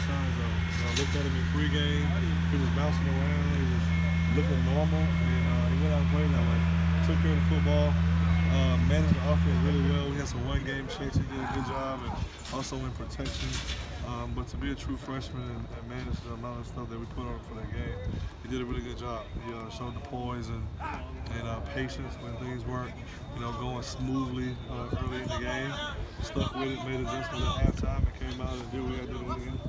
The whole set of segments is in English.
signs of it. I looked at him in pregame. He was bouncing around. He was looking normal, and he went out and played that way. Took care of the football. Managed the offense really well. We had some one-game checks. He did a good job, and also in protection. But to be a true freshman and manage the amount of stuff that we put on for that game, he did a really good job. He showed the poise and patience when things weren't, going smoothly early in the game. Stuck with it, made adjustments at halftime, and came out and did what we had to do to win again.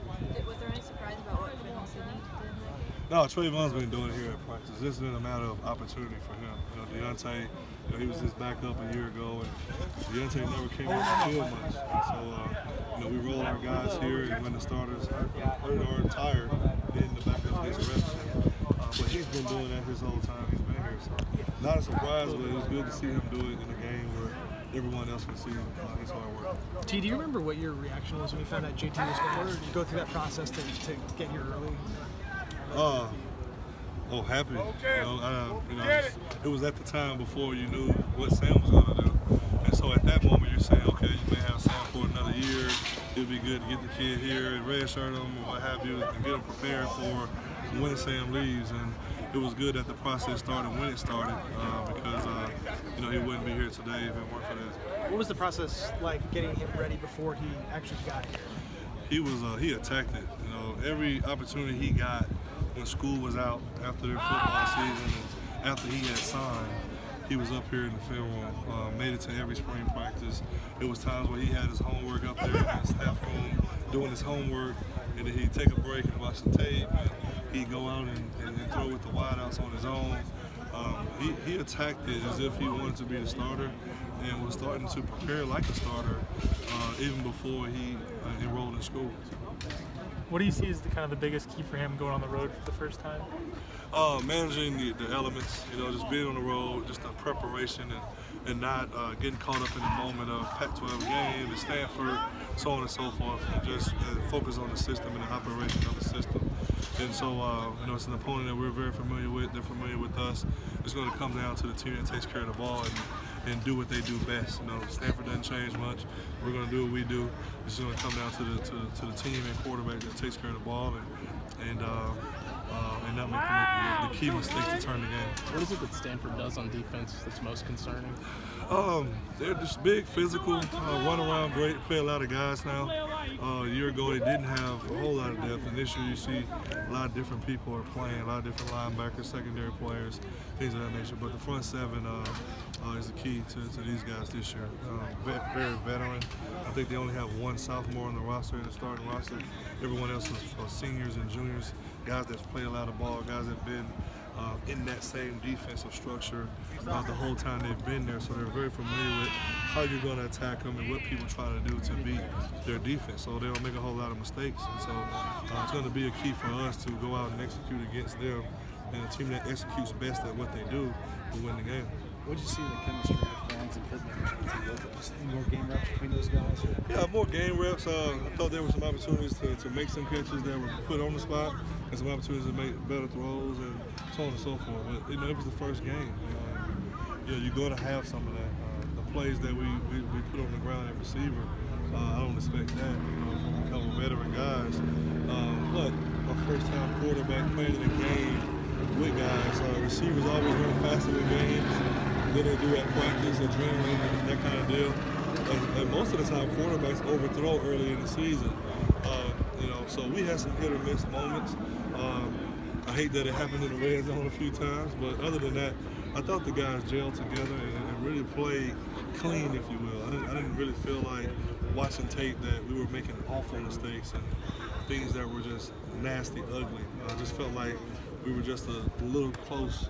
Was there any surprise about what Trayvon Sidney did in that game? No, Trayvon's been doing it here at practice. This has been a matter of opportunity for him. Deontay, he was just back up a year ago, and Deontay never came on the field much. So, we roll our guys here, and when the starters are tired, then the backup gets reps. But he's been doing that his whole time he's been here. So, not a surprise, but it was good to see him do it in a game where everyone else can see his hard work. T, do you remember what your reaction was when you found out JT was going? Did you go through that process to get here early? Happy. It was at the time before you knew what Sam was going to do. And so at that moment, you're saying, okay, you may have Sam for another year. It'd be good to get the kid here and redshirt him or what have you and get him prepared for when Sam leaves. And it was good that the process started when it started because, he wouldn't be here today if it weren't for that. What was the process like getting him ready before he actually got here? He attacked it. Every opportunity he got when school was out after their football season and after he had signed, he was up here in the film room, made it to every spring practice. It was times where he had his homework up there in the staff room doing his homework, and then he'd take a break and watch the tape, and he'd go out and throw with the wideouts on his own. He attacked it as if he wanted to be the starter and was starting to prepare like a starter even before he enrolled in school. What do you see as the biggest key for him going on the road for the first time? Managing the elements, just being on the road, just the preparation and not getting caught up in the moment of Pac-12 game, the Stanford, so on and so forth, and just focus on the system and the operation of the system. And so, it's an opponent that we're very familiar with. They're familiar with us. It's going to come down to the team that takes care of the ball and do what they do best. Stanford doesn't change much. We're going to do what we do. It's going to come down to the team and quarterback that takes care of the ball and not make the key mistakes to turn the game. What is it that Stanford does on defense that's most concerning? They're just big, physical, run around great, play a lot of guys now. A year ago they didn't have a whole lot of depth, and this year you see a lot of different people are playing, a lot of different linebackers, secondary players, things of that nature. But the front seven is the key to these guys this year. Very veteran. I think they only have one sophomore on the roster, in the starting roster. Everyone else is seniors and juniors, guys that play a lot of ball, guys that have been in that same defensive structure the whole time they've been there, so they're very familiar with how you're going to attack them and what people try to do to beat their defense, so they don't make a whole lot of mistakes. And so it's going to be a key for us to go out and execute against them, and a team that executes best at what they do will win the game. What did you see in the chemistry with Vance and Pittman? Just more game reps between those guys? Yeah, more game reps. I thought there were some opportunities to make some catches that were put on the spot, and some opportunities to make better throws and so on and so forth. But it was the first game. You're going to have some of that. The plays that we put on the ground at receiver, I don't expect that from a couple veteran guys. But my first-time quarterback playing in a game with guys, receivers always run faster in games than they do at practice, adrenaline, that kind of deal. And most of the time, quarterbacks overthrow early in the season. So we had some hit or miss moments. I hate that it happened in the red zone a few times, but other than that, I thought the guys gelled together and really played clean, if you will. I didn't really feel like watching tape that we were making awful mistakes and things that were just nasty, ugly. I just felt like we were just a little close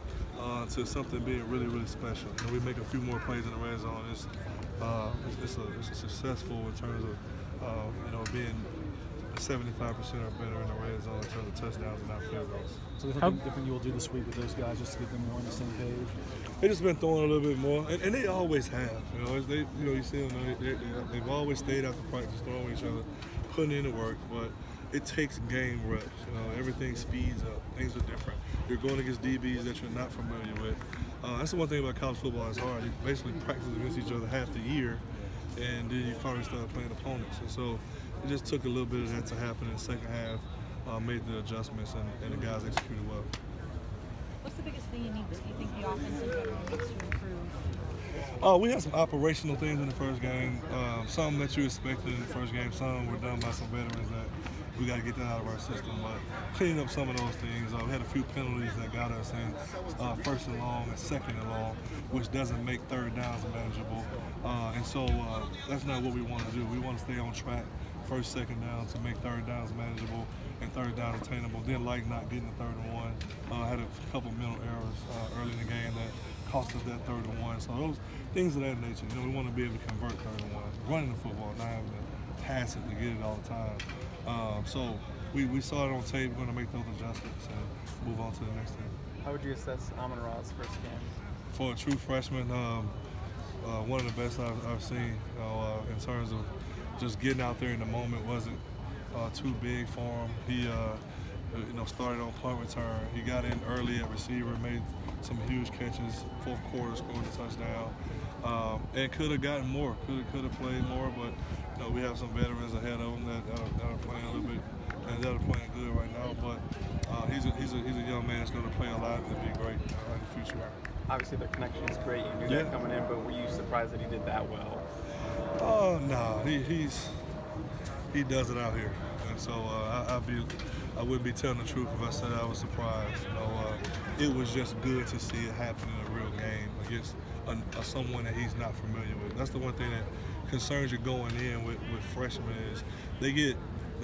to something being really, really special. We make a few more plays in the red zone. It's a successful in terms of being 75% or better in the red zone in terms of touchdowns and not field goals. So there's something different you will do this week with those guys just to get them more on the same page? They've just been throwing a little bit more, and they always have. You see them. They've always stayed after practice throwing each other, putting in the work. But it takes game reps. Everything speeds up. Things are different. You're going against DBs that you're not familiar with. That's the one thing about college football. It's hard. You basically practice against each other half the year, and then you finally start playing opponents. And so it just took a little bit of that to happen in the second half. Made the adjustments, and the guys executed well. What's the biggest thing you think the offense in general needs to improve? We had some operational things in the first game. Some that you expected in the first game. Some were done by some veterans that we got to get that out of our system. But cleaning up some of those things. We had a few penalties that got us in first and long and second and long, which doesn't make third downs manageable. And so that's not what we want to do. We want to stay on track first, second down to make third downs manageable and third down attainable. Didn't like not getting the 3rd and 1. Had a couple mental errors early in the game that cost us that 3rd and 1. So those things of that nature. We want to be able to convert 3rd and 1, running the football, not having to pass it to get it all the time. So we saw it on tape. We're going to make those adjustments and move on to the next thing. How would you assess Amon-Ra's first game? For a true freshman, one of the best I've seen. In terms of just getting out there in the moment wasn't too big for him. He started on punt return. He got in early at receiver, made some huge catches. 4th quarter, scored a touchdown, and could have gotten more. Could have played more, but we have some veterans ahead of him that are playing a little bit and that are playing good right now. But he's a young man that's going to play a lot and be great in the future. Obviously, their connection is great. You knew that coming in, but were you surprised that he did that well? No, he does it out here, and so I wouldn't be telling the truth if I said I was surprised. It was just good to see it happen in a real game against someone that he's not familiar with. That's the one thing that concerns you going in with freshmen is they get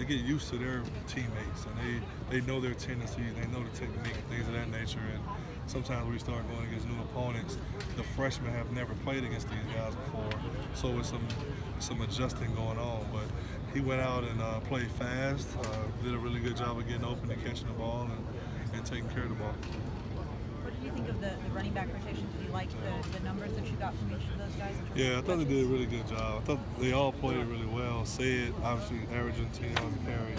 used to their teammates and they know their tendencies, they know the technique, things of that nature. And sometimes when we start going against new opponents, the freshmen have never played against these guys before, so it's some adjusting going on. But he went out and played fast, did a really good job of getting open and catching the ball and taking care of the ball. What did you think of the running back rotation? Did you like the numbers that you got from each of those guys? Yeah, I thought they did a really good job. I thought they all played really well. Said, obviously, averaging 10 yards a carry,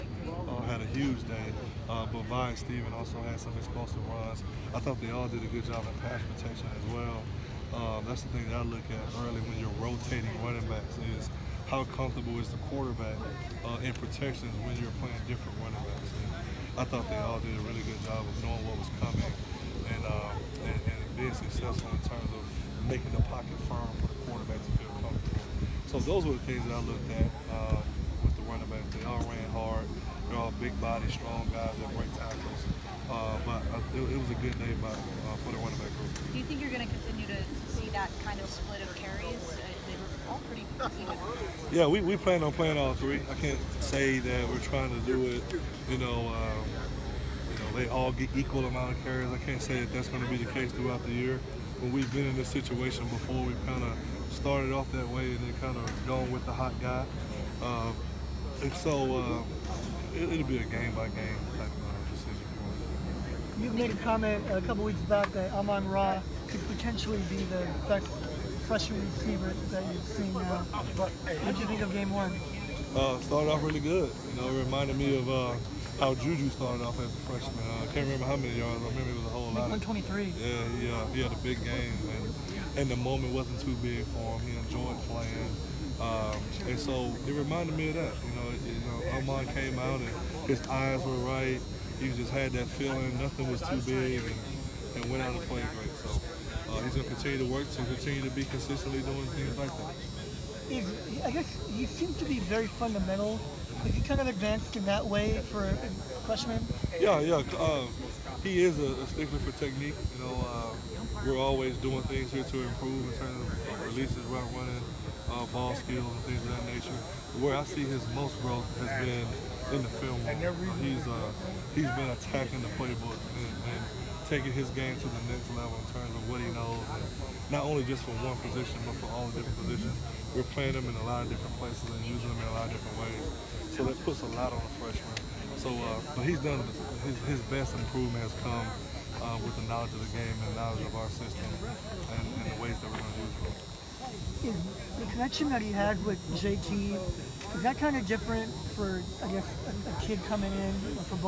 had a huge day. But Vi and Steven also had some explosive runs. I thought they all did a good job in pass protection as well. That's the thing that I look at early when you're rotating running backs is how comfortable is the quarterback in protections when you're playing different running backs. And I thought they all did a really good job of knowing what was coming and being successful in terms of making the pocket firm for the quarterback to feel comfortable. So those were the things that I looked at with the running backs. They all ran hard. They're all big body, strong guys that break tackles. But it was a good day for the running back group. Do you think you're going to continue to see that kind of split of carries? They were all pretty even. Yeah, we plan on playing all three. I can't say that we're trying to do it, they all get equal amount of carries. I can't say that that's going to be the case throughout the year. When we've been in this situation before, we've kind of started off that way and then kind of gone with the hot guy. And so it'll be a game-by-game type of decision for us. You made a comment a couple weeks back that Amon-Ra could potentially be the best freshman receiver that you've seen now. What did you think of game one? Started off really good. It reminded me of how Juju started off as a freshman. I can't remember how many yards. I remember it was a whole lot. 123. Yeah, he had a big game, and the moment wasn't too big for him. He enjoyed playing. And so it reminded me of that. Amon came out and his eyes were right. He just had that feeling nothing was too big and went out and played great. So he's going to continue to work to continue to be consistently doing things like that. I guess he seems to be very fundamental. Is he kind of advanced in that way for a freshman? Yeah. He is a stickler for technique. We're always doing things here to improve in terms of releases, route running, ball skills, and things of that nature. Where I see his most growth has been in the film room. He's been attacking the playbook and taking his game to the next level in terms of what he knows, and not only just for one position, but for all the different positions. We're playing them in a lot of different places and using them in a lot of different ways. So that puts a lot on the freshman. So, but he's done his best improvement has come with the knowledge of the game and knowledge of our system and the ways that we're going to use it. Is the connection that he had with JT, is that kind of different for, I guess, a kid coming in for both?